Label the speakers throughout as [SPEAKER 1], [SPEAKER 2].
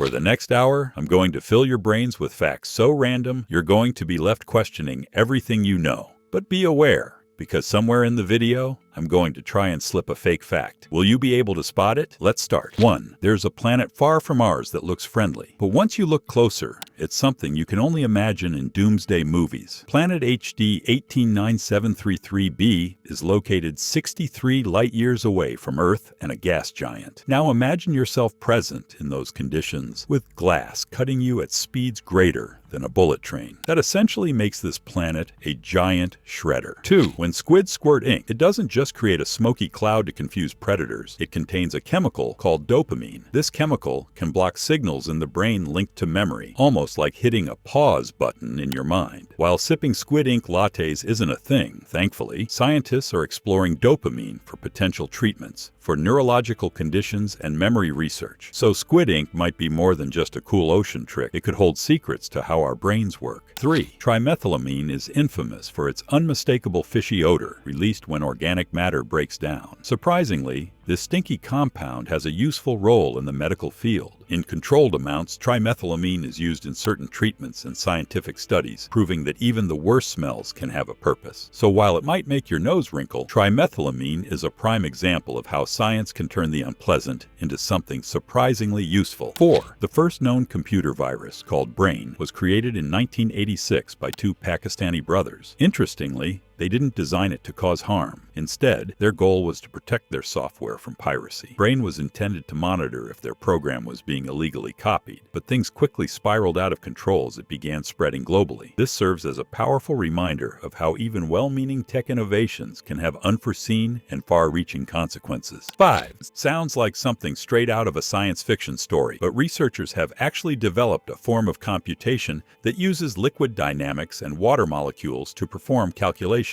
[SPEAKER 1] For the next hour, I'm going to fill your brains with facts so random, you're going to be left questioning everything you know. But be aware, because somewhere in the video, I'm going to try and slip a fake fact. Will you be able to spot it? Let's start. 1. There's a planet far from ours that looks friendly. But once you look closer, it's something you can only imagine in doomsday movies. Planet HD 189733b is located 63 light-years away from Earth and a gas giant. Now imagine yourself present in those conditions, with glass cutting you at speeds greater than a bullet train. That essentially makes this planet a giant shredder. 2. When squid squirt ink, it doesn't just create a smoky cloud to confuse predators. It contains a chemical called dopamine. This chemical can block signals in the brain linked to memory, almost like hitting a pause button in your mind. While sipping squid ink lattes isn't a thing, thankfully, scientists are exploring dopamine for potential treatments for neurological conditions and memory research. So squid ink might be more than just a cool ocean trick. It could hold secrets to how our brains work. 3. Trimethylamine is infamous for its unmistakable fishy odor released when organic matter breaks down. Surprisingly, this stinky compound has a useful role in the medical field. In controlled amounts, trimethylamine is used in certain treatments and scientific studies, proving that even the worst smells can have a purpose. So while it might make your nose wrinkle, trimethylamine is a prime example of how science can turn the unpleasant into something surprisingly useful. 4. The first known computer virus, called Brain, was created in 1986 by two Pakistani brothers. Interestingly, they didn't design it to cause harm. Instead, their goal was to protect their software from piracy. Brain was intended to monitor if their program was being illegally copied, but things quickly spiraled out of control as it began spreading globally. This serves as a powerful reminder of how even well-meaning tech innovations can have unforeseen and far-reaching consequences. 5. Sounds like something straight out of a science fiction story, but researchers have actually developed a form of computation that uses liquid dynamics and water molecules to perform calculations.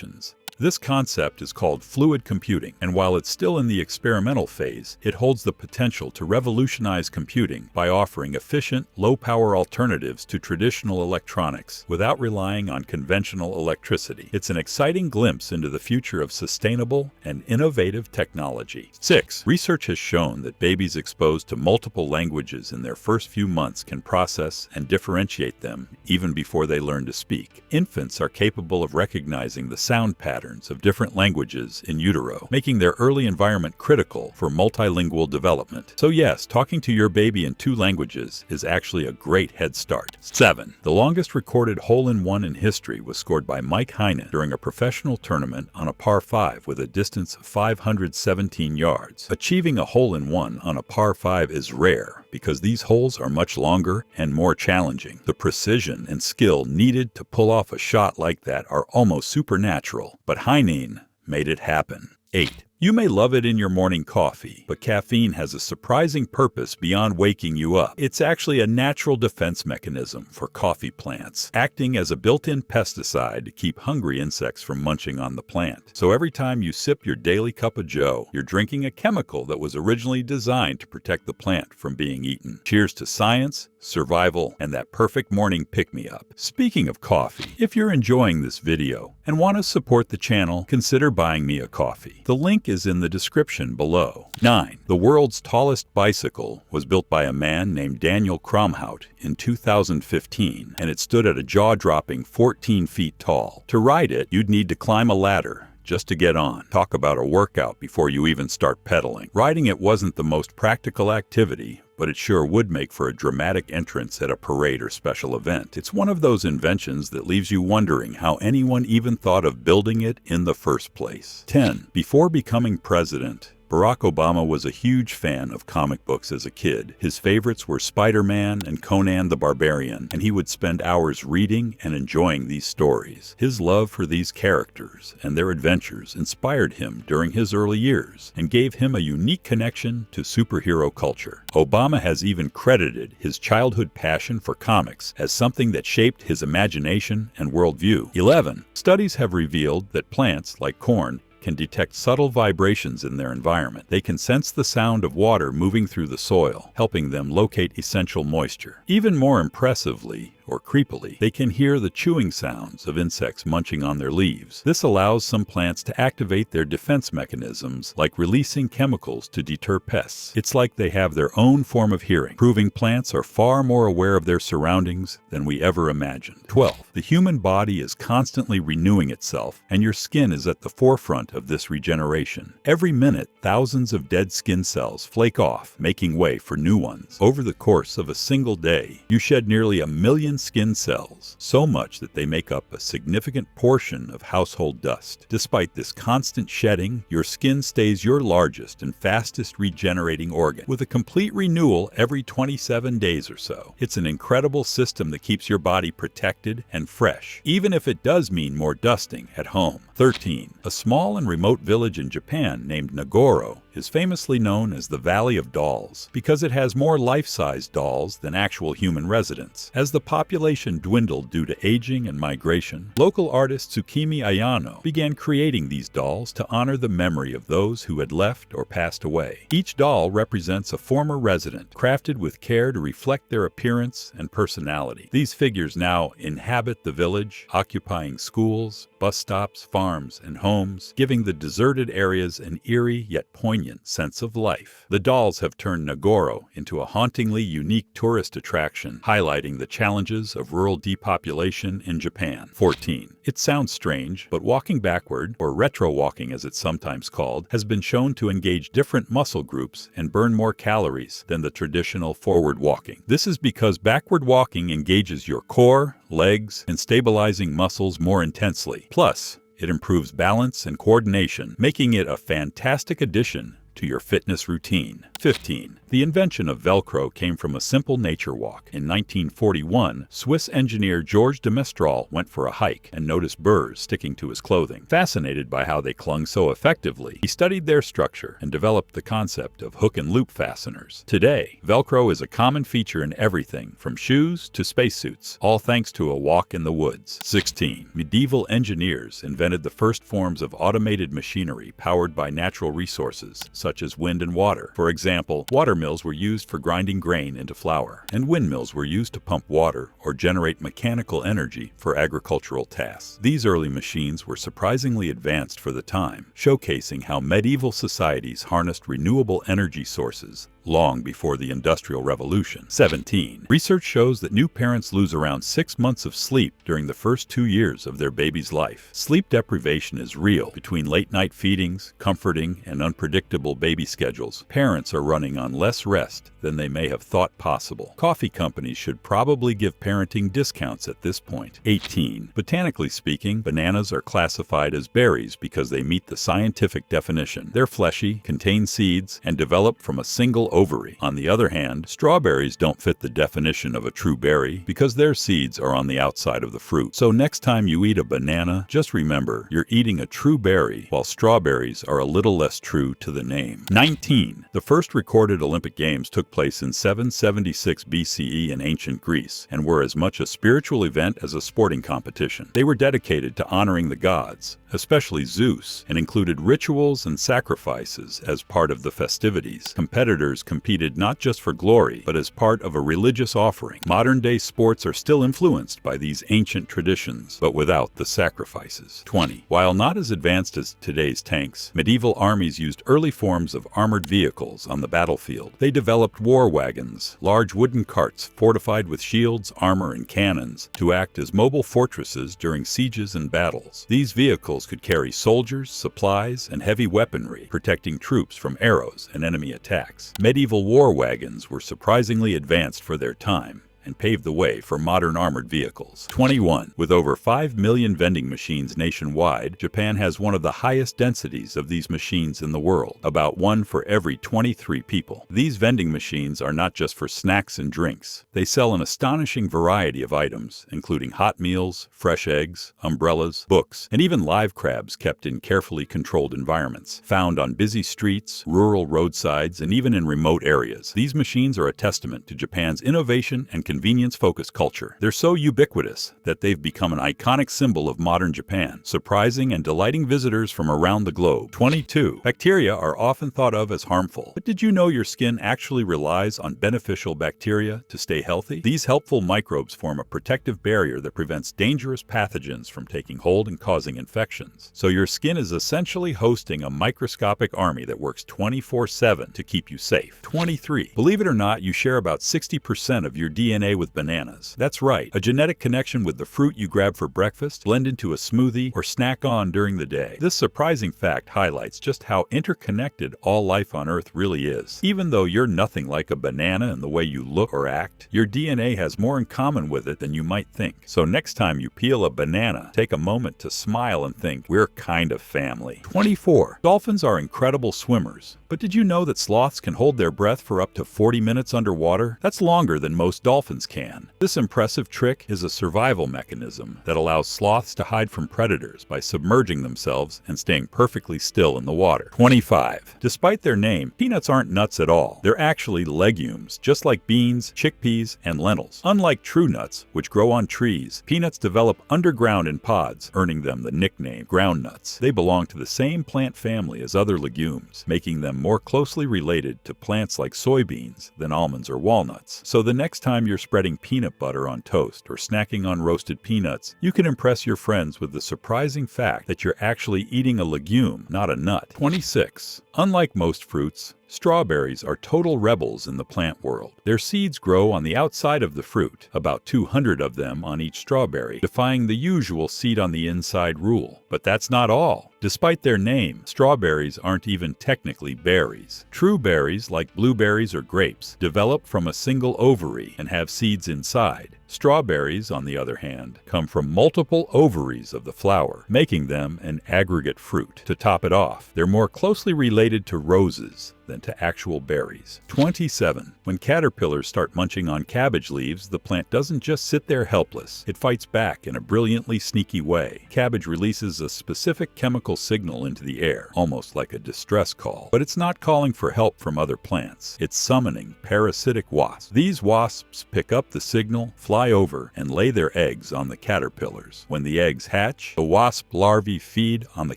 [SPEAKER 1] This concept is called fluid computing, and while it's still in the experimental phase, it holds the potential to revolutionize computing by offering efficient, low-power alternatives to traditional electronics without relying on conventional electricity. It's an exciting glimpse into the future of sustainable and innovative technology. 6. Research has shown that babies exposed to multiple languages in their first few months can process and differentiate them even before they learn to speak. Infants are capable of recognizing the sound patterns of different languages in utero, making their early environment critical for multilingual development. So yes, talking to your baby in 2 languages is actually a great head start. 7. The longest recorded hole-in-one in history was scored by Mike Heinen during a professional tournament on a par 5 with a distance of 517 yards. Achieving a hole-in-one on a par 5 is rare, because these holes are much longer and more challenging. The precision and skill needed to pull off a shot like that are almost supernatural, but Heinen made it happen. 8. You may love it in your morning coffee, but caffeine has a surprising purpose beyond waking you up. It's actually a natural defense mechanism for coffee plants, acting as a built-in pesticide to keep hungry insects from munching on the plant. So every time you sip your daily cup of joe, you're drinking a chemical that was originally designed to protect the plant from being eaten. Cheers to science, survival, and that perfect morning pick-me-up. Speaking of coffee, if you're enjoying this video and want to support the channel, consider buying me a coffee. The link is in the description below. 9. The world's tallest bicycle was built by a man named Daniel Kromhout in 2015, and it stood at a jaw-dropping 14 feet tall. To ride it, you'd need to climb a ladder just to get on. Talk about a workout before you even start pedaling. Riding it wasn't the most practical activity, but it sure would make for a dramatic entrance at a parade or special event. It's one of those inventions that leaves you wondering how anyone even thought of building it in the first place. 10. Before becoming president, Barack Obama was a huge fan of comic books as a kid. His favorites were Spider-Man and Conan the Barbarian, and he would spend hours reading and enjoying these stories. His love for these characters and their adventures inspired him during his early years and gave him a unique connection to superhero culture. Obama has even credited his childhood passion for comics as something that shaped his imagination and worldview. 11. Studies have revealed that plants, like corn, can detect subtle vibrations in their environment. They can sense the sound of water moving through the soil, helping them locate essential moisture. Even more impressively, or creepily. They can hear the chewing sounds of insects munching on their leaves. This allows some plants to activate their defense mechanisms, like releasing chemicals to deter pests. It's like they have their own form of hearing, proving plants are far more aware of their surroundings than we ever imagined. 12. The human body is constantly renewing itself, and your skin is at the forefront of this regeneration. Every minute, thousands of dead skin cells flake off, making way for new ones. Over the course of a single day, you shed nearly 1 million skin cells, so much that they make up a significant portion of household dust. Despite this constant shedding, your skin stays your largest and fastest regenerating organ, with a complete renewal every 27 days or so. It's an incredible system that keeps your body protected and fresh, even if it does mean more dusting at home. 13. A small and remote village in Japan named Nagoro is famously known as the Valley of Dolls because it has more life-size dolls than actual human residents. As the population dwindled due to aging and migration, local artist Tsukimi Ayano began creating these dolls to honor the memory of those who had left or passed away. Each doll represents a former resident, crafted with care to reflect their appearance and personality. These figures now inhabit the village, occupying schools, bus stops, farms, and homes, giving the deserted areas an eerie yet poignant sense of life. The dolls have turned Nagoro into a hauntingly unique tourist attraction, highlighting the challenges of rural depopulation in Japan. 14. It sounds strange, but walking backward, or retro walking as it's sometimes called, has been shown to engage different muscle groups and burn more calories than the traditional forward walking. This is because backward walking engages your core, legs, and stabilizing muscles more intensely. Plus, it improves balance and coordination, making it a fantastic addition to your fitness routine. 15. The invention of Velcro came from a simple nature walk. In 1941, Swiss engineer Georges de Mestral went for a hike and noticed burrs sticking to his clothing. Fascinated by how they clung so effectively, he studied their structure and developed the concept of hook and loop fasteners. Today, Velcro is a common feature in everything from shoes to spacesuits, all thanks to a walk in the woods. 16. Medieval engineers invented the first forms of automated machinery powered by natural resources, such as wind and water. For example, water mills were used for grinding grain into flour, and windmills were used to pump water or generate mechanical energy for agricultural tasks. These early machines were surprisingly advanced for the time, showcasing how medieval societies harnessed renewable energy sources long before the Industrial Revolution. 17. Research shows that new parents lose around 6 months of sleep during the first 2 years of their baby's life. Sleep deprivation is real. Between late-night feedings, comforting, and unpredictable baby schedules, parents are running on less rest than they may have thought possible. Coffee companies should probably give parenting discounts at this point. 18. Botanically speaking, bananas are classified as berries because they meet the scientific definition. They're fleshy, contain seeds, and develop from a single ovary. On the other hand, strawberries don't fit the definition of a true berry because their seeds are on the outside of the fruit. So next time you eat a banana, just remember you're eating a true berry, while strawberries are a little less true to the name. 19. The first recorded Olympic Games took place in 776 BCE in ancient Greece and were as much a spiritual event as a sporting competition. They were dedicated to honoring the gods, especially Zeus, and included rituals and sacrifices as part of the festivities. Competitors competed not just for glory, but as part of a religious offering. Modern-day sports are still influenced by these ancient traditions, but without the sacrifices. 20. While not as advanced as today's tanks, medieval armies used early forms of armored vehicles on the battlefield. They developed war wagons, large wooden carts fortified with shields, armor, and cannons, to act as mobile fortresses during sieges and battles. These vehicles could carry soldiers, supplies, and heavy weaponry, protecting troops from arrows and enemy attacks. Medieval war wagons were surprisingly advanced for their time and paved the way for modern armored vehicles. 21. With over 5 million vending machines nationwide, Japan has one of the highest densities of these machines in the world, about 1 for every 23 people. These vending machines are not just for snacks and drinks. They sell an astonishing variety of items, including hot meals, fresh eggs, umbrellas, books, and even live crabs kept in carefully controlled environments, found on busy streets, rural roadsides, and even in remote areas. These machines are a testament to Japan's innovation and convenience-focused culture. They're so ubiquitous that they've become an iconic symbol of modern Japan, surprising and delighting visitors from around the globe. 22. Bacteria are often thought of as harmful, but did you know your skin actually relies on beneficial bacteria to stay healthy? These helpful microbes form a protective barrier that prevents dangerous pathogens from taking hold and causing infections. So your skin is essentially hosting a microscopic army that works 24/7 to keep you safe. 23. Believe it or not, you share about 60% of your DNA with bananas. That's right, a genetic connection with the fruit you grab for breakfast, blend into a smoothie, or snack on during the day. This surprising fact highlights just how interconnected all life on Earth really is. Even though you're nothing like a banana in the way you look or act, your DNA has more in common with it than you might think. So next time you peel a banana, take a moment to smile and think, we're kind of family. 24. Dolphins are incredible swimmers. But did you know that sloths can hold their breath for up to 40 minutes underwater? That's longer than most dolphins can. This impressive trick is a survival mechanism that allows sloths to hide from predators by submerging themselves and staying perfectly still in the water. 25. Despite their name, peanuts aren't nuts at all. They're actually legumes, just like beans, chickpeas, and lentils. Unlike true nuts, which grow on trees, peanuts develop underground in pods, earning them the nickname ground nuts. They belong to the same plant family as other legumes, making them more closely related to plants like soybeans than almonds or walnuts. So the next time you're spreading peanut butter on toast or snacking on roasted peanuts, you can impress your friends with the surprising fact that you're actually eating a legume, not a nut. 26. Unlike most fruits, strawberries are total rebels in the plant world. Their seeds grow on the outside of the fruit, about 200 of them on each strawberry, defying the usual seed on the inside rule. But that's not all. Despite their name, strawberries aren't even technically berries. True berries, like blueberries or grapes, develop from a single ovary and have seeds inside. Strawberries, on the other hand, come from multiple ovaries of the flower, making them an aggregate fruit. To top it off, they're more closely related to roses than to actual berries. 27. When caterpillars start munching on cabbage leaves, the plant doesn't just sit there helpless. It fights back in a brilliantly sneaky way. Cabbage releases a specific chemical signal into the air, almost like a distress call. But it's not calling for help from other plants. It's summoning parasitic wasps. These wasps pick up the signal, fly over, and lay their eggs on the caterpillars. When the eggs hatch, the wasp larvae feed on the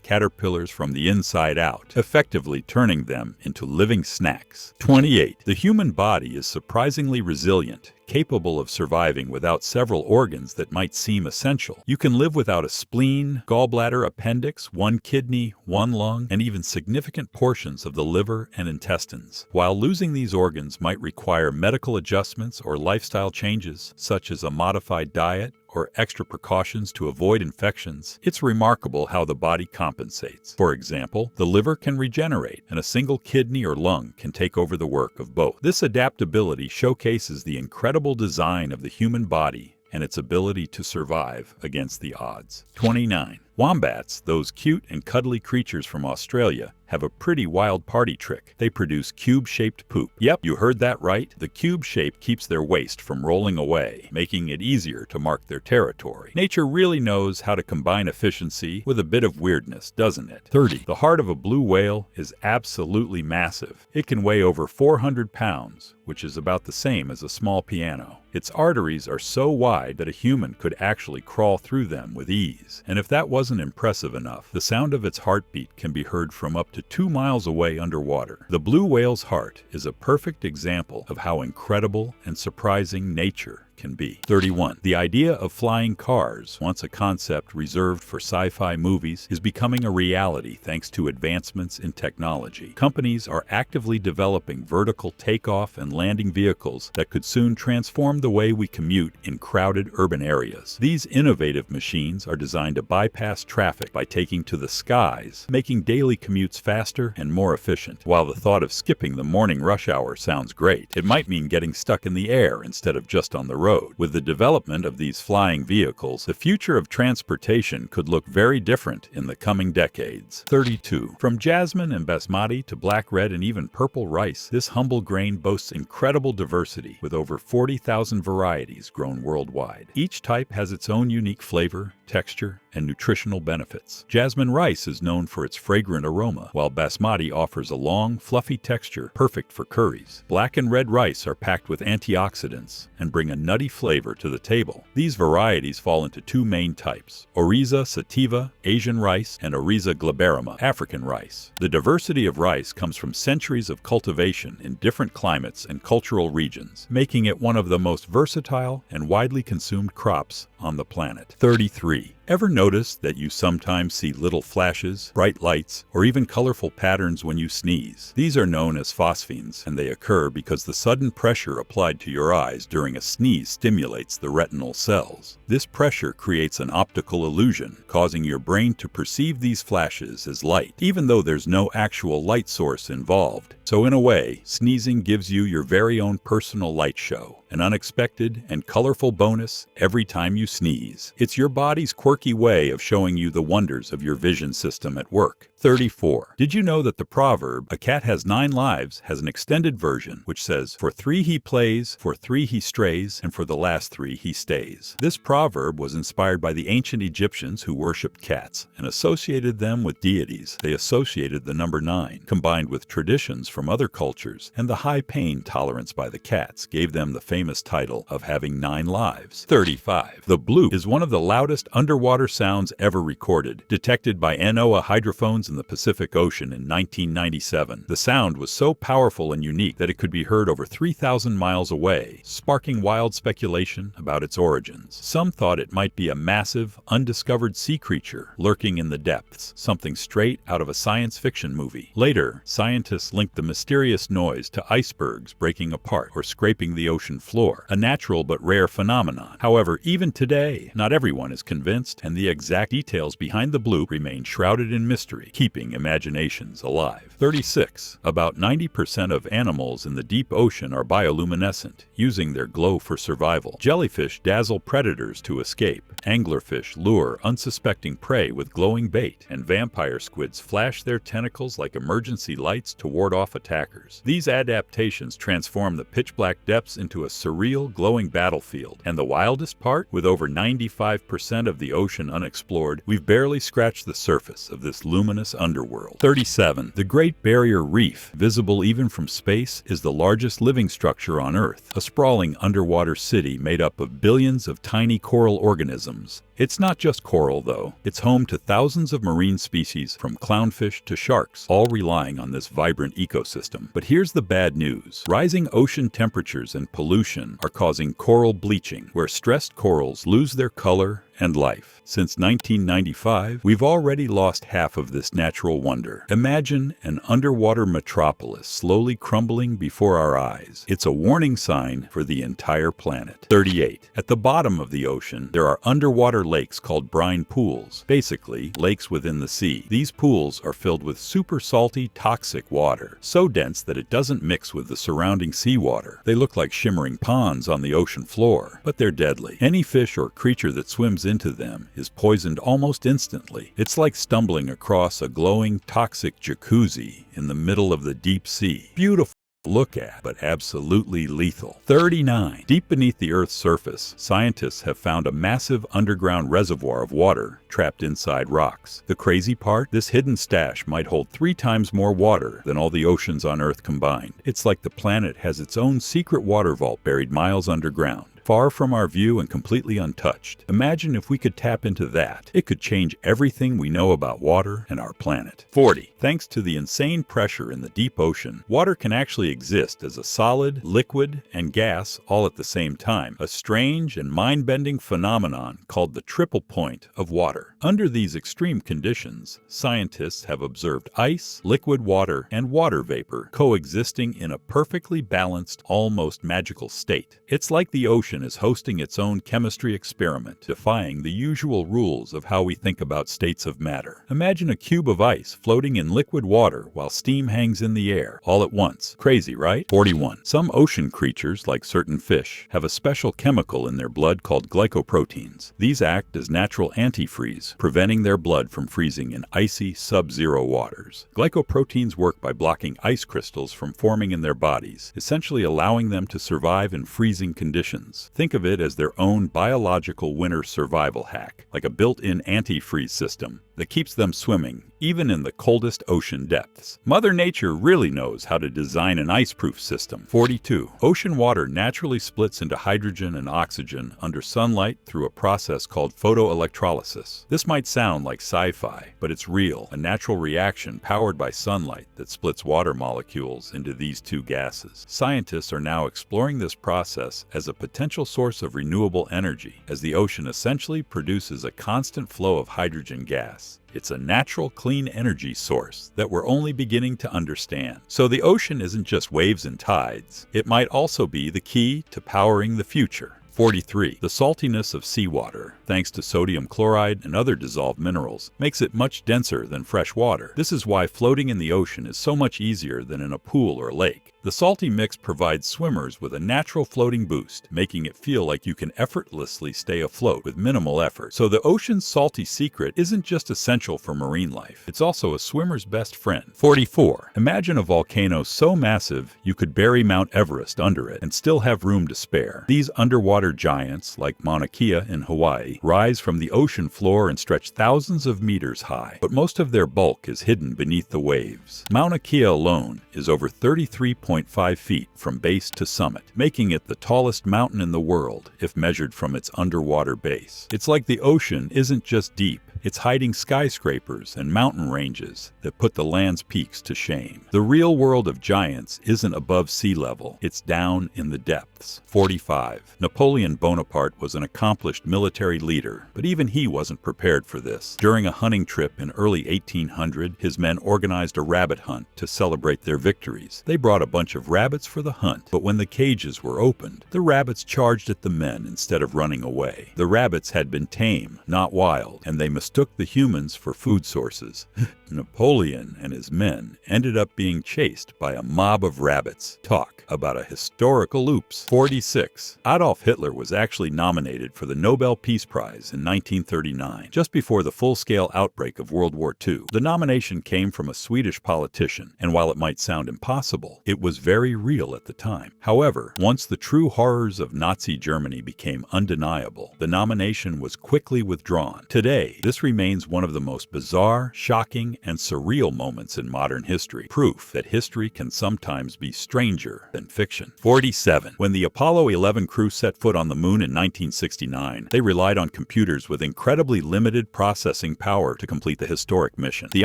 [SPEAKER 1] caterpillars from the inside out, effectively turning them into living snacks. 28. The human body is surprisingly resilient, capable of surviving without several organs that might seem essential. You can live without a spleen, gallbladder, appendix, one kidney, one lung, and even significant portions of the liver and intestines. While losing these organs might require medical adjustments or lifestyle changes, such as a modified diet or extra precautions to avoid infections, it's remarkable how the body compensates. For example, the liver can regenerate, and a single kidney or lung can take over the work of both. This adaptability showcases the incredible design of the human body and its ability to survive against the odds. 29. Wombats, those cute and cuddly creatures from Australia, have a pretty wild party trick. They produce cube-shaped poop. Yep, you heard that right. The cube shape keeps their waste from rolling away, making it easier to mark their territory. Nature really knows how to combine efficiency with a bit of weirdness, doesn't it? 30. The heart of a blue whale is absolutely massive. It can weigh over 400 pounds, which is about the same as a small piano. Its arteries are so wide that a human could actually crawl through them with ease. And if that wasn't impressive enough, the sound of its heartbeat can be heard from up to 2 miles away underwater. The blue whale's heart is a perfect example of how incredible and surprising nature can be. 31. The idea of flying cars, once a concept reserved for sci-fi movies, is becoming a reality thanks to advancements in technology. Companies are actively developing vertical takeoff and landing vehicles that could soon transform the way we commute in crowded urban areas. These innovative machines are designed to bypass traffic by taking to the skies, making daily commutes faster and more efficient. While the thought of skipping the morning rush hour sounds great, it might mean getting stuck in the air instead of just on the road. With the development of these flying vehicles, the future of transportation could look very different in the coming decades. 32. From jasmine and basmati to black, red, and even purple rice, this humble grain boasts incredible diversity, with over 40,000 varieties grown worldwide. Each type has its own unique flavor, texture, and nutritional benefits. Jasmine rice is known for its fragrant aroma, while basmati offers a long, fluffy texture perfect for curries. Black and red rice are packed with antioxidants and bring a nutty nutty flavor to the table. These varieties fall into two main types: Oryza sativa, Asian rice, and Oryza glaberrima, African rice. The diversity of rice comes from centuries of cultivation in different climates and cultural regions, making it one of the most versatile and widely consumed crops on the planet. 33. Ever notice that you sometimes see little flashes, bright lights, or even colorful patterns when you sneeze? These are known as phosphenes, and they occur because the sudden pressure applied to your eyes during a sneeze stimulates the retinal cells. This pressure creates an optical illusion, causing your brain to perceive these flashes as light, even though there's no actual light source involved. So in a way, sneezing gives you your very own personal light show, an unexpected and colorful bonus every time you sneeze. It's your body's quirky way of showing you the wonders of your vision system at work. 34. Did you know that the proverb, "A cat has 9 lives," has an extended version which says, "For 3 he plays, for 3 he strays, and for the last 3 he stays." This proverb was inspired by the ancient Egyptians who worshipped cats and associated them with deities. They associated the number 9, combined with traditions from other cultures, and the high pain tolerance by the cats gave them the famous title of having 9 lives. 35. The bloop is one of the loudest underwater sounds ever recorded, detected by NOAA hydrophones in the Pacific Ocean in 1997. The sound was so powerful and unique that it could be heard over 3,000 miles away, sparking wild speculation about its origins. Some thought it might be a massive, undiscovered sea creature lurking in the depths, something straight out of a science fiction movie. Later, scientists linked the mysterious noise to icebergs breaking apart or scraping the ocean floor, a natural but rare phenomenon. However, even today, not everyone is convinced, and the exact details behind the bloop remain shrouded in mystery, keeping imaginations alive. 36. About 90% of animals in the deep ocean are bioluminescent, using their glow for survival. Jellyfish dazzle predators to escape. Anglerfish lure unsuspecting prey with glowing bait, and vampire squids flash their tentacles like emergency lights to ward off attackers. These adaptations transform the pitch-black depths into a surreal, glowing battlefield. And the wildest part? With over 95% of the ocean unexplored, we've barely scratched the surface of this luminous underworld. 37. The Great Barrier Reef, visible even from space, is the largest living structure on Earth, a sprawling underwater city made up of billions of tiny coral organisms. It's not just coral, though. It's home to thousands of marine species, from clownfish to sharks, all relying on this vibrant ecosystem. But here's the bad news. Rising ocean temperatures and pollution are causing coral bleaching, where stressed corals lose their color and life. Since 1995, we've already lost half of this natural wonder. Imagine an underwater metropolis slowly crumbling before our eyes. It's a warning sign for the entire planet. 38. At the bottom of the ocean, there are underwater lakes called brine pools, basically lakes within the sea. These pools are filled with super salty, toxic water, so dense that it doesn't mix with the surrounding seawater. They look like shimmering ponds on the ocean floor, but they're deadly. Any fish or creature that swims into them is poisoned almost instantly. It's like stumbling across a glowing, toxic jacuzzi in the middle of the deep sea. Beautiful to look at, but absolutely lethal. 39. Deep beneath the Earth's surface, scientists have found a massive underground reservoir of water trapped inside rocks. The crazy part? This hidden stash might hold 3 times more water than all the oceans on Earth combined. It's like the planet has its own secret water vault buried miles underground, far from our view and completely untouched. Imagine if we could tap into that. It could change everything we know about water and our planet. 40. Thanks to the insane pressure in the deep ocean, water can actually exist as a solid, liquid, and gas all at the same time, a strange and mind-bending phenomenon called the triple point of water. Under these extreme conditions, scientists have observed ice, liquid water, and water vapor coexisting in a perfectly balanced, almost magical state. It's like the ocean is hosting its own chemistry experiment, defying the usual rules of how we think about states of matter. Imagine a cube of ice floating in liquid water while steam hangs in the air, all at once. Crazy, right? 41. Some ocean creatures, like certain fish, have a special chemical in their blood called glycoproteins. These act as natural antifreeze, preventing their blood from freezing in icy, sub-zero waters. Glycoproteins work by blocking ice crystals from forming in their bodies, essentially allowing them to survive in freezing conditions. Think of it as their own biological winter survival hack, like a built-in antifreeze system. that keeps them swimming, even in the coldest ocean depths. Mother Nature really knows how to design an ice-proof system. 42. Ocean water naturally splits into hydrogen and oxygen under sunlight through a process called photoelectrolysis. This might sound like sci-fi, but it's real, a natural reaction powered by sunlight that splits water molecules into these two gases. Scientists are now exploring this process as a potential source of renewable energy, as the ocean essentially produces a constant flow of hydrogen gas. It's a natural, clean energy source that we're only beginning to understand. So the ocean isn't just waves and tides. It might also be the key to powering the future. 43. The saltiness of seawater, thanks to sodium chloride and other dissolved minerals, makes it much denser than fresh water. This is why floating in the ocean is so much easier than in a pool or lake. The salty mix provides swimmers with a natural floating boost, making it feel like you can effortlessly stay afloat with minimal effort. So the ocean's salty secret isn't just essential for marine life, it's also a swimmer's best friend. 44. Imagine a volcano so massive you could bury Mount Everest under it and still have room to spare. These underwater giants, like Mauna Kea in Hawaii, rise from the ocean floor and stretch thousands of meters high, but most of their bulk is hidden beneath the waves. Mauna Kea alone is over 33.5 feet from base to summit, making it the tallest mountain in the world if measured from its underwater base. It's like the ocean isn't just deep, it's hiding skyscrapers and mountain ranges that put the land's peaks to shame. The real world of giants isn't above sea level, it's down in the depths. 45. Napoleon Bonaparte was an accomplished military leader, but even he wasn't prepared for this. During a hunting trip in early 1800, his men organized a rabbit hunt to celebrate their victories. They brought a bunch of rabbits for the hunt, but when the cages were opened, the rabbits charged at the men instead of running away. The rabbits had been tame, not wild, and they mistook the humans for food sources. Napoleon and his men ended up being chased by a mob of rabbits. Talk about a historical oops. 46. Adolf Hitler was actually nominated for the Nobel Peace Prize in 1939, just before the full-scale outbreak of World War II. The nomination came from a Swedish politician, and while it might sound impossible, it was very real at the time. However, once the true horrors of Nazi Germany became undeniable, the nomination was quickly withdrawn. Today, this remains one of the most bizarre, shocking, and surreal moments in modern history, proof that history can sometimes be stranger than fiction. 47. When the Apollo 11 crew set foot on the moon in 1969, they relied on computers with incredibly limited processing power to complete the historic mission. The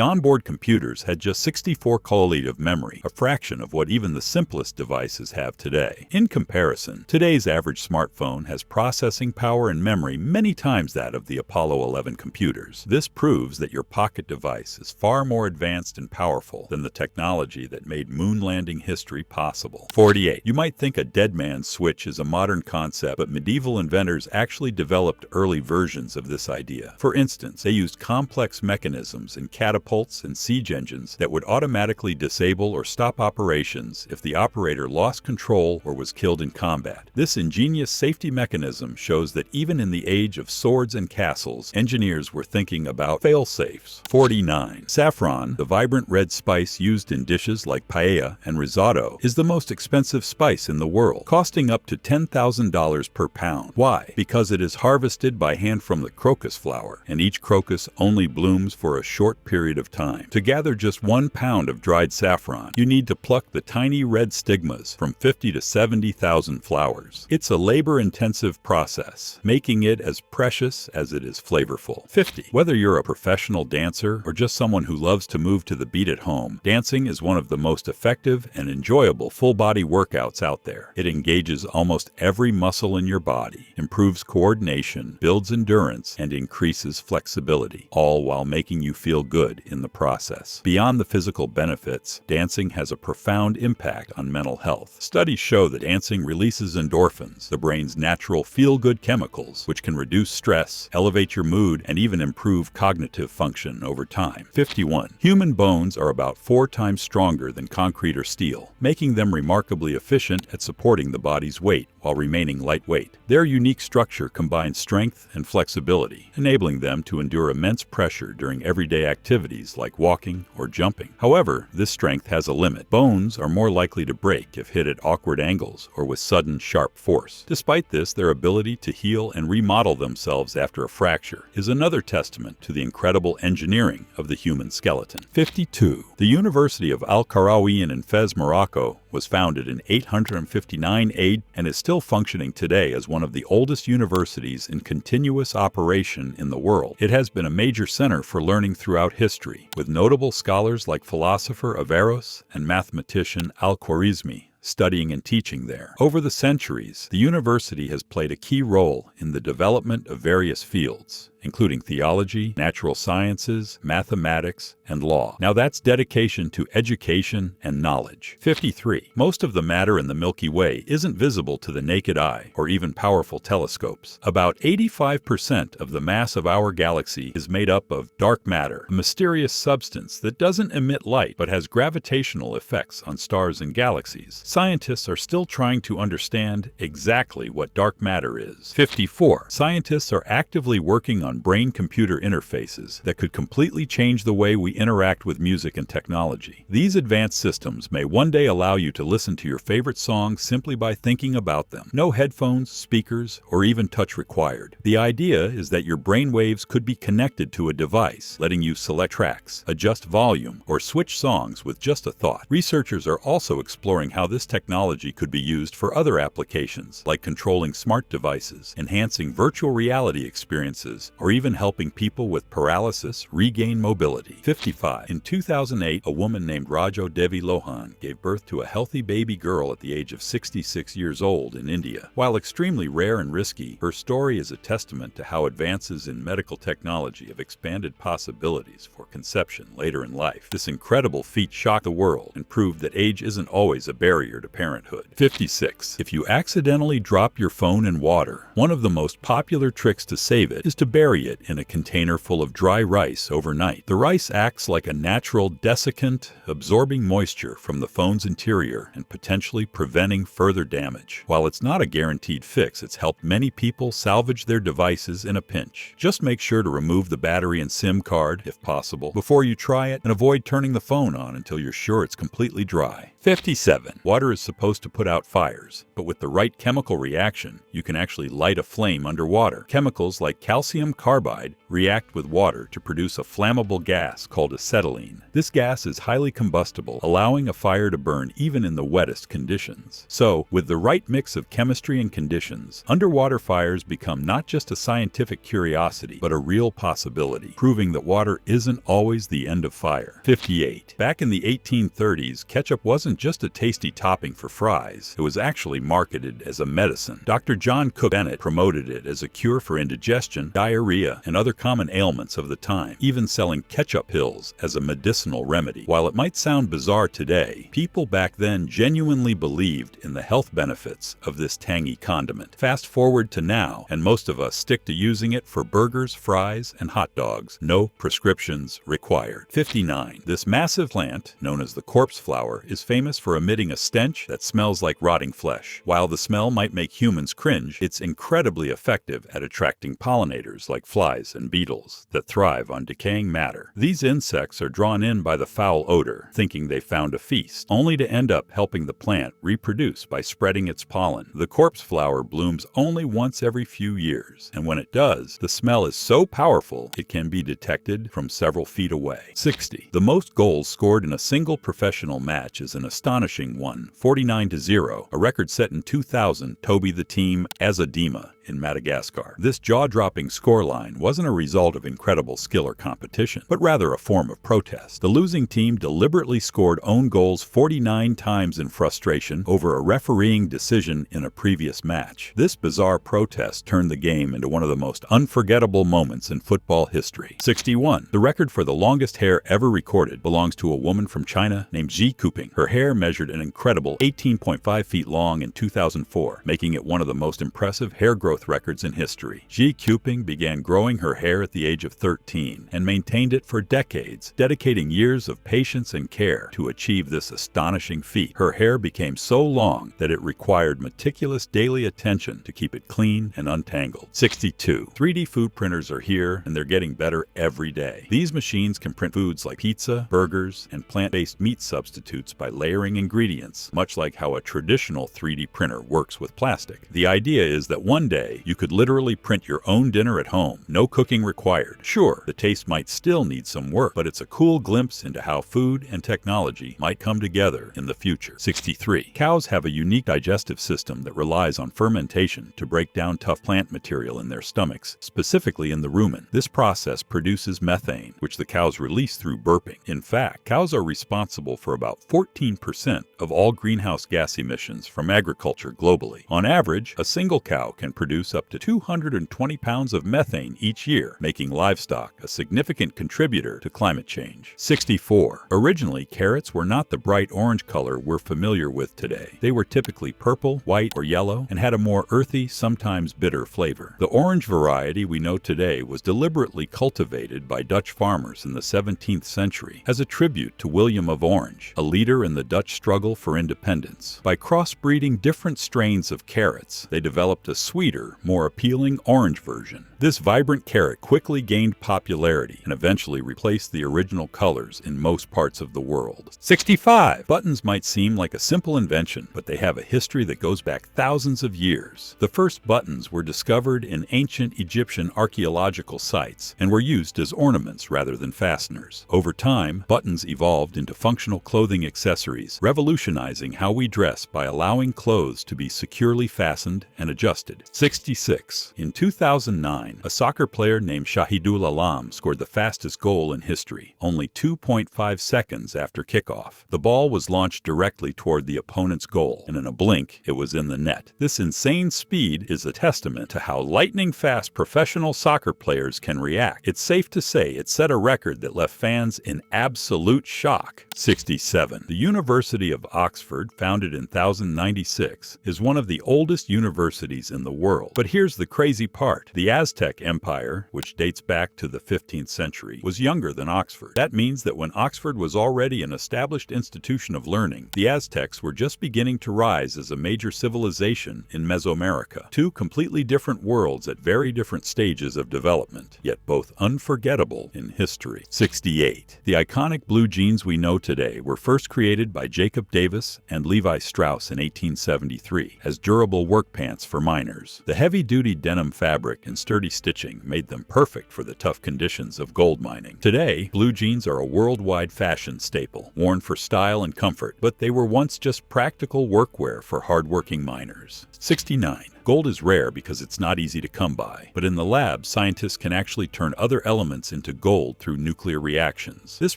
[SPEAKER 1] onboard computers had just 64 kilobytes of memory, a fraction of what even the simplest devices have today. In comparison, today's average smartphone has processing power and memory many times that of the Apollo 11 computers. This proves that your pocket device is far more advanced and powerful than the technology that made moon landing history possible. 48. You might think a dead man's switch is a modern concept, but medieval inventors actually developed early versions of this idea. For instance, they used complex mechanisms in catapults and siege engines that would automatically disable or stop operations if the operator lost control or was killed in combat. This ingenious safety mechanism shows that even in the age of swords and castles, engineers were thinking about fail-safes. 49. Saffron, the vibrant red spice used in dishes like paella and risotto, is the most expensive spice in the world, costing up to $10,000 per pound. Why? Because it is harvested by hand from the crocus flower, and each crocus only blooms for a short period of time. To gather just 1 pound of dried saffron, you need to pluck the tiny red stigmas from 50 to 70,000 flowers. It's a labor-intensive process, making it as precious as it is flavorful. 50. Whether you're a professional dancer or just someone who loves to move to the beat at home, dancing is one of the most effective and enjoyable full-body workouts out there. It engages almost every muscle in your body, improves coordination, builds endurance, and increases flexibility, all while making you feel good in the process. Beyond the physical benefits, dancing has a profound impact on mental health. Studies show that dancing releases endorphins, the brain's natural feel-good chemicals, which can reduce stress, elevate your mood, and even improve cognitive function over time. 51. 51. Human bones are about 4 times stronger than concrete or steel, making them remarkably efficient at supporting the body's weight while remaining lightweight. Their unique structure combines strength and flexibility, enabling them to endure immense pressure during everyday activities like walking or jumping. However, this strength has a limit. Bones are more likely to break if hit at awkward angles or with sudden, sharp force. Despite this, their ability to heal and remodel themselves after a fracture is another testament to the incredible engineering of the human skeleton. 52. The University of Al-Qarawiyyin in Fez, Morocco, was founded in 859 AD and is still functioning today as one of the oldest universities in continuous operation in the world. It has been a major center for learning throughout history, with notable scholars like philosopher Averroes and mathematician Al-Khwarizmi studying and teaching there. Over the centuries, the university has played a key role in the development of various fields, including theology, natural sciences, mathematics, and law. Now that's dedication to education and knowledge. 53. Most of the matter in the Milky Way isn't visible to the naked eye or even powerful telescopes. About 85% of the mass of our galaxy is made up of dark matter, a mysterious substance that doesn't emit light but has gravitational effects on stars and galaxies. Scientists are still trying to understand exactly what dark matter is. 54. Scientists are actively working on brain-computer interfaces that could completely change the way we interact with music and technology. These advanced systems may one day allow you to listen to your favorite songs simply by thinking about them. No headphones, speakers, or even touch required. The idea is that your brainwaves could be connected to a device, letting you select tracks, adjust volume, or switch songs with just a thought. Researchers are also exploring how this technology could be used for other applications, like controlling smart devices, enhancing virtual reality experiences, or even helping people with paralysis regain mobility. 55. In 2008, a woman named Rajo Devi Lohan gave birth to a healthy baby girl at the age of 66 years old in India. While extremely rare and risky, her story is a testament to how advances in medical technology have expanded possibilities for conception later in life. This incredible feat shocked the world and proved that age isn't always a barrier to parenthood. 56. If you accidentally drop your phone in water, one of the most popular tricks to save it is to bury it in a container full of dry rice overnight. The rice acts like a natural desiccant, absorbing moisture from the phone's interior and potentially preventing further damage. While it's not a guaranteed fix, it's helped many people salvage their devices in a pinch. Just make sure to remove the battery and SIM card, if possible, before you try it, and avoid turning the phone on until you're sure it's completely dry. 57. Water is supposed to put out fires, but with the right chemical reaction, you can actually light a flame underwater. Chemicals like calcium carbide react with water to produce a flammable gas called acetylene. This gas is highly combustible, allowing a fire to burn even in the wettest conditions. So, with the right mix of chemistry and conditions, underwater fires become not just a scientific curiosity, but a real possibility, proving that water isn't always the end of fire. 58. Back in the 1830s, ketchup wasn't just a tasty topping for fries. It was actually marketed as a medicine. Dr. John Cook Bennett promoted it as a cure for indigestion, diarrhea, and other common ailments of the time, even selling ketchup pills as a medicinal remedy. While it might sound bizarre today, people back then genuinely believed in the health benefits of this tangy condiment. Fast forward to now, and most of us stick to using it for burgers, fries, and hot dogs. No prescriptions required. 59. This massive plant, known as the corpse flower, is famous for emitting a stench that smells like rotting flesh. While the smell might make humans cringe, it's incredibly effective at attracting pollinators like flies and beetles that thrive on decaying matter. These insects are drawn in by the foul odor, thinking they found a feast, only to end up helping the plant reproduce by spreading its pollen. The corpse flower blooms only once every few years, and when it does, the smell is so powerful it can be detected from several feet away. 60. The most goals scored in a single professional match is an astonishing one, 49-0, a record set in 2000, Toby the Team Azadima in Madagascar. This jaw-dropping scoreline wasn't a result of incredible skill or competition, but rather a form of protest. The losing team deliberately scored own goals 49 times in frustration over a refereeing decision in a previous match. This bizarre protest turned the game into one of the most unforgettable moments in football history. 61. The record for the longest hair ever recorded belongs to a woman from China named Xi Kuping. Her hair hair measured an incredible 18.5 feet long in 2004, making it one of the most impressive hair growth records in history. Ji Quping began growing her hair at the age of 13 and maintained it for decades, dedicating years of patience and care to achieve this astonishing feat. Her hair became so long that it required meticulous daily attention to keep it clean and untangled. 62. 3D food printers are here, and they're getting better every day. These machines can print foods like pizza, burgers, and plant-based meat substitutes by layering ingredients, much like how a traditional 3D printer works with plastic. The idea is that one day you could literally print your own dinner at home, no cooking required. Sure, the taste might still need some work, but it's a cool glimpse into how food and technology might come together in the future. 63. Cows have a unique digestive system that relies on fermentation to break down tough plant material in their stomachs, specifically in the rumen. This process produces methane, which the cows release through burping. In fact, cows are responsible for about 14% of all greenhouse gas emissions from agriculture globally. On average, a single cow can produce up to 220 pounds of methane each year, making livestock a significant contributor to climate change. 64. Originally, carrots were not the bright orange color we're familiar with today. They were typically purple, white, or yellow, and had a more earthy, sometimes bitter flavor. The orange variety we know today was deliberately cultivated by Dutch farmers in the 17th century as a tribute to William of Orange, a leader in the Dutch struggle for independence. By crossbreeding different strains of carrots, they developed a sweeter, more appealing orange version. This vibrant carrot quickly gained popularity and eventually replaced the original colors in most parts of the world. 65. Buttons might seem like a simple invention, but they have a history that goes back thousands of years. The first buttons were discovered in ancient Egyptian archaeological sites and were used as ornaments rather than fasteners. Over time, buttons evolved into functional clothing accessories, revolutionizing how we dress by allowing clothes to be securely fastened and adjusted. 66. In 2009, a soccer player named Shahidul Alam scored the fastest goal in history, only 2.5 seconds after kickoff. The ball was launched directly toward the opponent's goal, and in a blink, it was in the net. This insane speed is a testament to how lightning-fast professional soccer players can react. It's safe to say it set a record that left fans in absolute shock. 67. The University of Oxford, founded in 1096, is one of the oldest universities in the world. But here's the crazy part. The Aztec Empire, which dates back to the 15th century, was younger than Oxford. That means that when Oxford was already an established institution of learning, the Aztecs were just beginning to rise as a major civilization in Mesoamerica. Two completely different worlds at very different stages of development, yet both unforgettable in history. 68. The iconic blue jeans we know today were first created by Jacob Davis and Levi Strauss in 1873 as durable work pants for miners. The heavy-duty denim fabric and sturdy stitching made them perfect for the tough conditions of gold mining. Today, blue jeans are a worldwide fashion staple, worn for style and comfort, but they were once just practical workwear for hardworking miners. 69. Gold is rare because it's not easy to come by, but in the lab, scientists can actually turn other elements into gold through nuclear reactions. This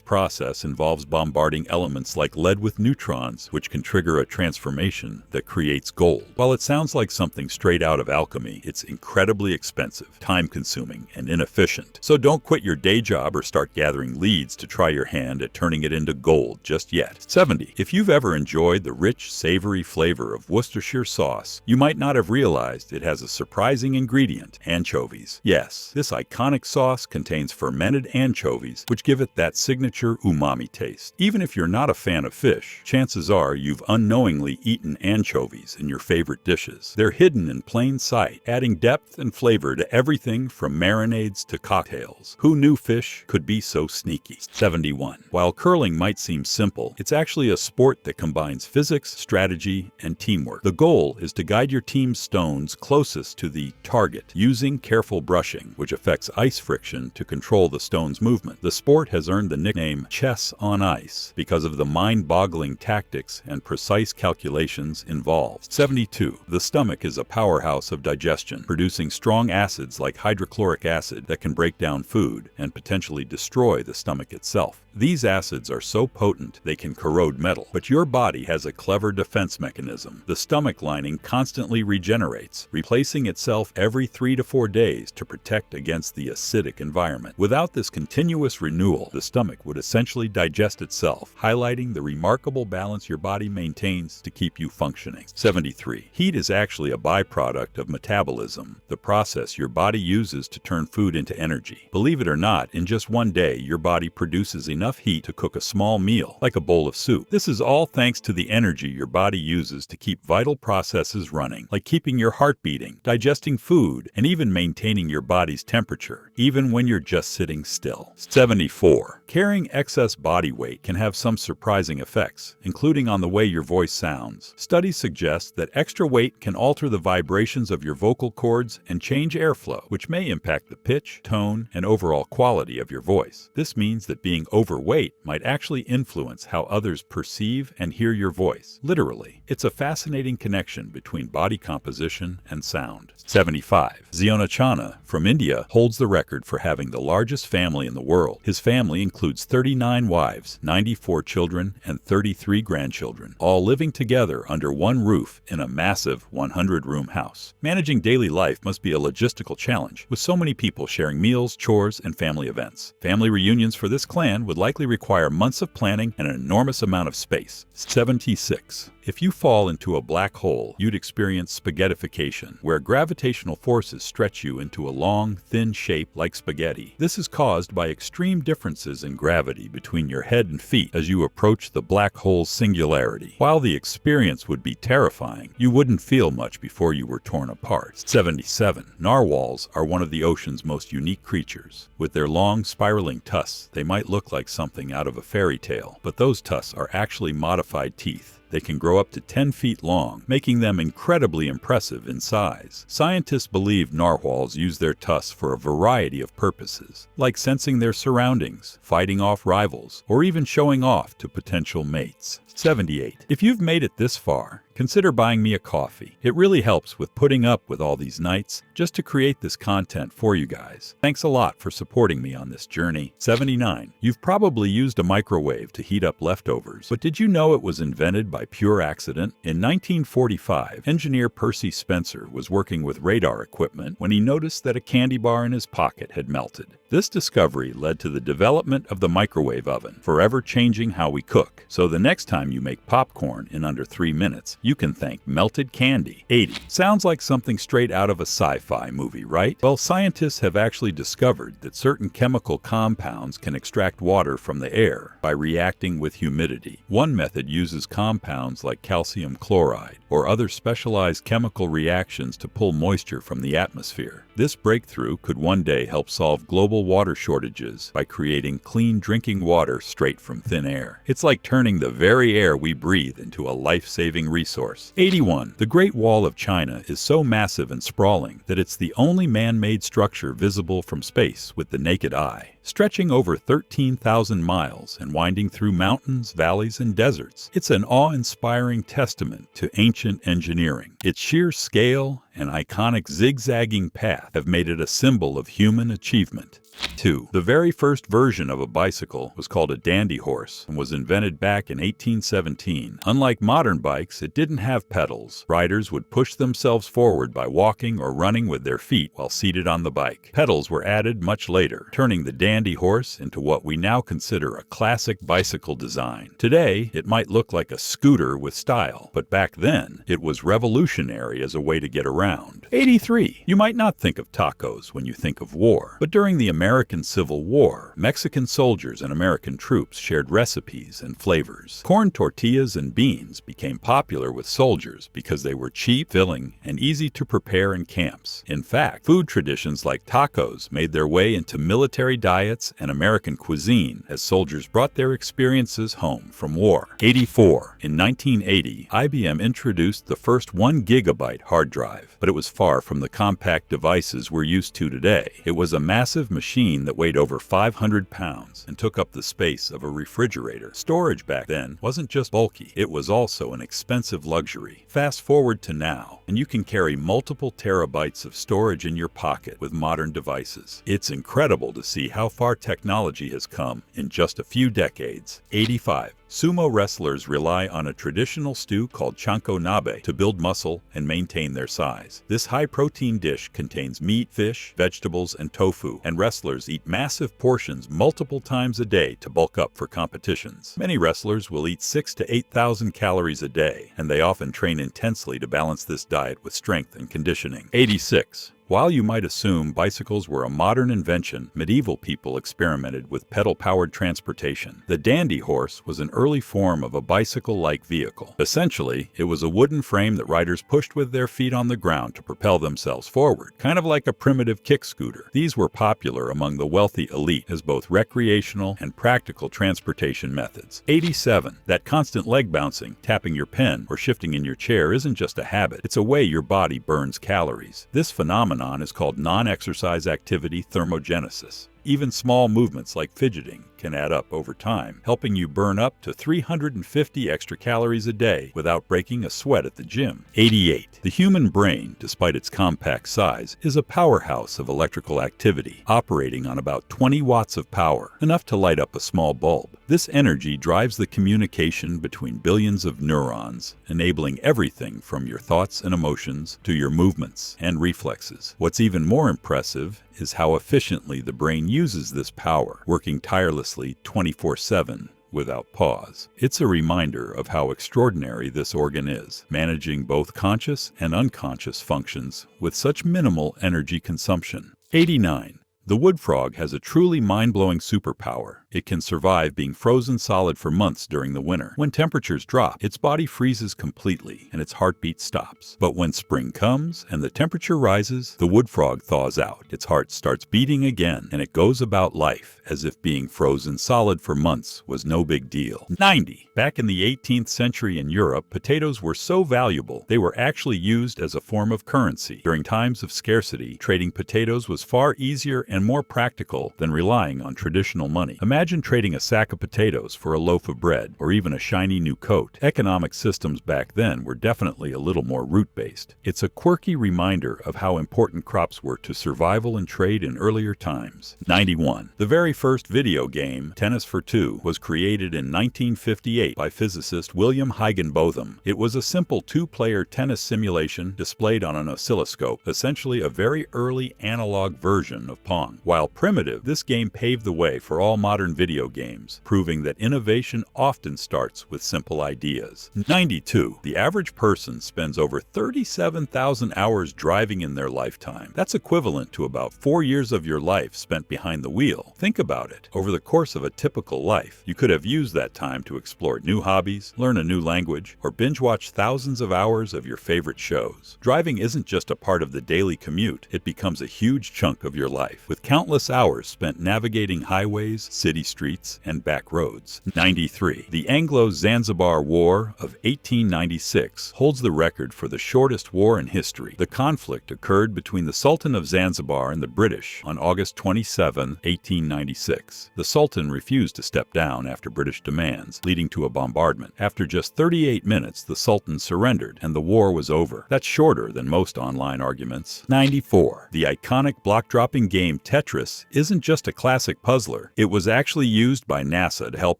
[SPEAKER 1] process involves bombarding elements like lead with neutrons, which can trigger a transformation that creates gold. While it sounds like something straight out of alchemy, it's incredibly expensive, time-consuming, and inefficient. So don't quit your day job or start gathering leads to try your hand at turning it into gold just yet. 70. If you've ever enjoyed the rich, savory flavor of Worcestershire sauce, you might not have realized it has a surprising ingredient: anchovies. Yes, this iconic sauce contains fermented anchovies, which give it that signature umami taste. Even if you're not a fan of fish, chances are you've unknowingly eaten anchovies in your favorite dishes. They're hidden in plain sight, adding depth and flavor to everything from marinades to cocktails. Who knew fish could be so sneaky? 71. While curling might seem simple, it's actually a sport that combines physics, strategy, and teamwork. The goal is to guide your team's stones closest to the target using careful brushing, which affects ice friction to control the stone's movement. The sport has earned the nickname chess on ice because of the mind-boggling tactics and precise calculations involved. 72. The stomach is a powerhouse of digestion, producing strong acids like hydrochloric acid that can break down food and potentially destroy the stomach itself. These acids are so potent they can corrode metal, but your body has a clever defense mechanism. The stomach lining constantly regenerates regenerates, replacing itself every 3 to 4 days to protect against the acidic environment. Without this continuous renewal, the stomach would essentially digest itself, highlighting the remarkable balance your body maintains to keep you functioning. 73. Heat is actually a byproduct of metabolism, the process your body uses to turn food into energy. Believe it or not, in just one day, your body produces enough heat to cook a small meal, like a bowl of soup. This is all thanks to the energy your body uses to keep vital processes running, like keeping your heart beating, digesting food, and even maintaining your body's temperature, even when you're just sitting still. 74. Carrying excess body weight can have some surprising effects, including on the way your voice sounds. Studies suggest that extra weight can alter the vibrations of your vocal cords and change airflow, which may impact the pitch, tone, and overall quality of your voice. This means that being overweight might actually influence how others perceive and hear your voice. Literally, it's a fascinating connection between body composition and sound. 75. Zionachana from India holds the record for having the largest family in the world. His family includes 39 wives, 94 children, and 33 grandchildren, all living together under one roof in a massive 100-room house. Managing daily life must be a logistical challenge, with so many people sharing meals, chores, and family events. Family reunions for this clan would likely require months of planning and an enormous amount of space. 76. If you fall into a black hole, you'd experience spaghettification, where gravitational forces stretch you into a long, thin shape like spaghetti. This is caused by extreme differences in gravity between your head and feet as you approach the black hole's singularity. While the experience would be terrifying, you wouldn't feel much before you were torn apart. 77. Narwhals are one of the ocean's most unique creatures. With their long, spiraling tusks, they might look like something out of a fairy tale, but those tusks are actually modified teeth. They can grow up to 10 feet long, making them incredibly impressive in size. Scientists believe narwhals use their tusks for a variety of purposes, like sensing their surroundings, fighting off rivals, or even showing off to potential mates. 78. If you've made it this far, consider buying me a coffee. It really helps with putting up with all these nights just to create this content for you guys. Thanks a lot for supporting me on this journey. 79. You've probably used a microwave to heat up leftovers, but did you know it was invented by pure accident? In 1945, engineer Percy Spencer was working with radar equipment when he noticed that a candy bar in his pocket had melted. This discovery led to the development of the microwave oven, forever changing how we cook. So the next time you make popcorn in under 3 minutes, you can thank melted candy. 80. Sounds like something straight out of a sci-fi movie, right? Well, scientists have actually discovered that certain chemical compounds can extract water from the air by reacting with humidity. One method uses compounds like calcium chloride or other specialized chemical reactions to pull moisture from the atmosphere. This breakthrough could one day help solve global water shortages by creating clean drinking water straight from thin air. It's like turning the very air we breathe into a life-saving resource. 81. The Great Wall of China is so massive and sprawling that it's the only man-made structure visible from space with the naked eye. Stretching over 13,000 miles and winding through mountains, valleys, and deserts, it's an awe-inspiring testament to ancient engineering. Its sheer scale and iconic zigzagging path have made it a symbol of human achievement. 2. The very first version of a bicycle was called a dandy horse and was invented back in 1817. Unlike modern bikes, it didn't have pedals. Riders would push themselves forward by walking or running with their feet while seated on the bike. Pedals were added much later, turning the dandy horse into what we now consider a classic bicycle design. Today, it might look like a scooter with style, but back then, it was revolutionary as a way to get around. 83. You might not think of tacos when you think of war, but during the American Civil War, Mexican soldiers and American troops shared recipes and flavors. Corn tortillas and beans became popular with soldiers because they were cheap, filling, and easy to prepare in camps. In fact, food traditions like tacos made their way into military diets and American cuisine as soldiers brought their experiences home from war. 84. In 1980, IBM introduced the first 1 gigabyte hard drive, but it was far from the compact devices we're used to today. It was a massive machine that weighed over 500 pounds and took up the space of a refrigerator. Storage back then wasn't just bulky, it was also an expensive luxury. Fast forward to now, and you can carry multiple terabytes of storage in your pocket with modern devices. It's incredible to see how far technology has come in just a few decades. 85. Sumo wrestlers rely on a traditional stew called chanko nabe to build muscle and maintain their size. This high-protein dish contains meat, fish, vegetables, and tofu, and wrestlers eat massive portions multiple times a day to bulk up for competitions. Many wrestlers will eat 6,000 to 8,000 calories a day, and they often train intensely to balance this diet with strength and conditioning. 86. While you might assume bicycles were a modern invention, medieval people experimented with pedal-powered transportation. The dandy horse was an early form of a bicycle-like vehicle. Essentially, it was a wooden frame that riders pushed with their feet on the ground to propel themselves forward, kind of like a primitive kick scooter. These were popular among the wealthy elite as both recreational and practical transportation methods. 87. That constant leg bouncing, tapping your pen, or shifting in your chair isn't just a habit. It's a way your body burns calories. This phenomenon is called non-exercise activity thermogenesis. Even small movements like fidgeting can add up over time, helping you burn up to 350 extra calories a day without breaking a sweat at the gym. 88. The human brain, despite its compact size, is a powerhouse of electrical activity, operating on about 20 watts of power, enough to light up a small bulb. This energy drives the communication between billions of neurons, enabling everything from your thoughts and emotions to your movements and reflexes. What's even more impressive is how efficiently the brain uses this power, working tirelessly 24/7 without pause. It's a reminder of how extraordinary this organ is, managing both conscious and unconscious functions with such minimal energy consumption. 89. The wood frog has a truly mind-blowing superpower. It can survive being frozen solid for months during the winter. When temperatures drop, its body freezes completely and its heartbeat stops. But when spring comes and the temperature rises, the wood frog thaws out. Its heart starts beating again, and it goes about life as if being frozen solid for months was no big deal. 90. Back in the 18th century in Europe, potatoes were so valuable, they were actually used as a form of currency. During times of scarcity, trading potatoes was far easier and more practical than relying on traditional money. Imagine trading a sack of potatoes for a loaf of bread, or even a shiny new coat. Economic systems back then were definitely a little more root-based. It's a quirky reminder of how important crops were to survival and trade in earlier times. 91. The very first video game, Tennis for Two, was created in 1958 by physicist William Botham. It was a simple two-player tennis simulation displayed on an oscilloscope, essentially a very early analog version of Pong. While primitive, this game paved the way for all modern video games, proving that innovation often starts with simple ideas. 92. The average person spends over 37,000 hours driving in their lifetime. That's equivalent to about 4 years of your life spent behind the wheel. Think about it. Over the course of a typical life, you could have used that time to explore new hobbies, learn a new language, or binge-watch thousands of hours of your favorite shows. Driving isn't just a part of the daily commute, it becomes a huge chunk of your life, with countless hours spent navigating highways, city streets, and back roads. 93. The Anglo-Zanzibar War of 1896 holds the record for the shortest war in history. The conflict occurred between the Sultan of Zanzibar and the British on August 27, 1896. The Sultan refused to step down after British demands, leading to a bombardment. After just 38 minutes, the Sultan surrendered, and the war was over. That's shorter than most online arguments. 94. The iconic block-dropping game Tetris isn't just a classic puzzler. It was actually used by NASA to help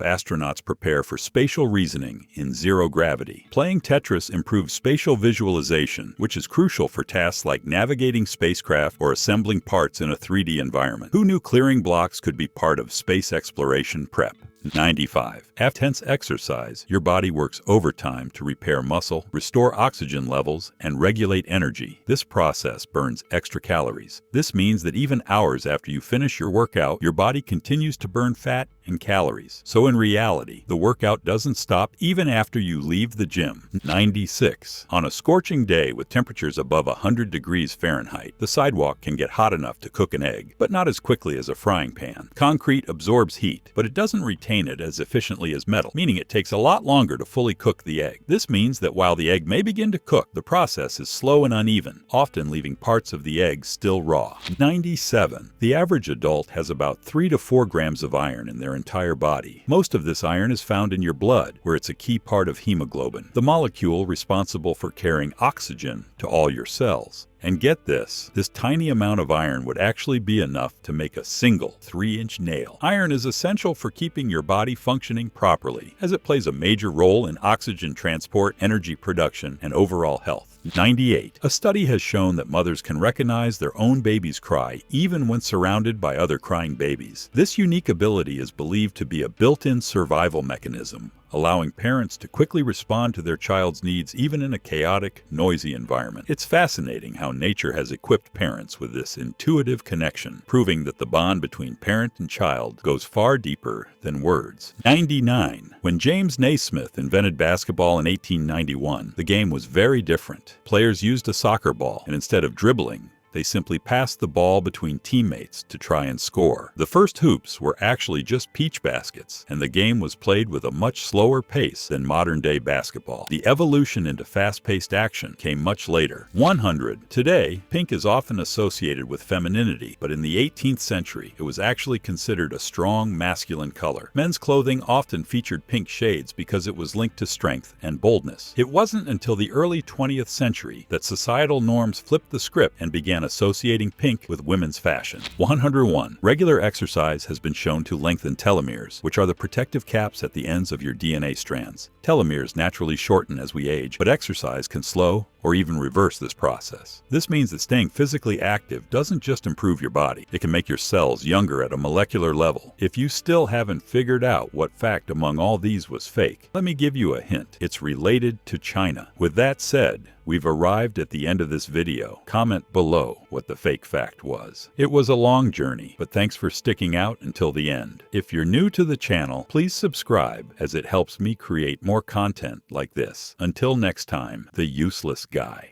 [SPEAKER 1] astronauts prepare for spatial reasoning in zero gravity. Playing Tetris improves spatial visualization, which is crucial for tasks like navigating spacecraft or assembling parts in a 3D environment. Who knew clearing blocks could be part of space exploration prep? 95. After intense exercise, your body works overtime to repair muscle, restore oxygen levels, and regulate energy. This process burns extra calories. This means that even hours after you finish your workout, your body continues to burn fat and calories. So in reality, the workout doesn't stop even after you leave the gym. 96. On a scorching day with temperatures above 100 degrees Fahrenheit, the sidewalk can get hot enough to cook an egg, but not as quickly as a frying pan. Concrete absorbs heat, but it doesn't retain it as efficiently as metal, meaning it takes a lot longer to fully cook the egg. This means that while the egg may begin to cook, the process is slow and uneven, often leaving parts of the egg still raw. 97. The average adult has about 3 to 4 grams of iron in their entire body. Most of this iron is found in your blood, where it's a key part of hemoglobin, the molecule responsible for carrying oxygen to all your cells. And get this tiny amount of iron would actually be enough to make a single 3-inch nail. Iron is essential for keeping your body functioning properly, as it plays a major role in oxygen transport, energy production, and overall health. 98. A study has shown that mothers can recognize their own baby's cry even when surrounded by other crying babies. This unique ability is believed to be a built-in survival mechanism, allowing parents to quickly respond to their child's needs even in a chaotic, noisy environment. It's fascinating how nature has equipped parents with this intuitive connection, proving that the bond between parent and child goes far deeper than words. 99. When James Naismith invented basketball in 1891, the game was very different. Players used a soccer ball, and instead of dribbling, they simply passed the ball between teammates to try and score. The first hoops were actually just peach baskets, and the game was played with a much slower pace than modern-day basketball. The evolution into fast-paced action came much later. 100. Today, pink is often associated with femininity, but in the 18th century, it was actually considered a strong masculine color. Men's clothing often featured pink shades because it was linked to strength and boldness. It wasn't until the early 20th century that societal norms flipped the script and began associating pink with women's fashion. 101. Regular exercise has been shown to lengthen telomeres, which are the protective caps at the ends of your DNA strands. Telomeres naturally shorten as we age, but exercise can slow or even reverse this process. This means that staying physically active doesn't just improve your body, it can make your cells younger at a molecular level. If you still haven't figured out what fact among all these was fake, let me give you a hint. It's related to China. With that said, we've arrived at the end of this video. Comment below what the fake fact was. It was a long journey, but thanks for sticking out until the end. If you're new to the channel, please subscribe, as it helps me create more content like this. Until next time, the useless guy.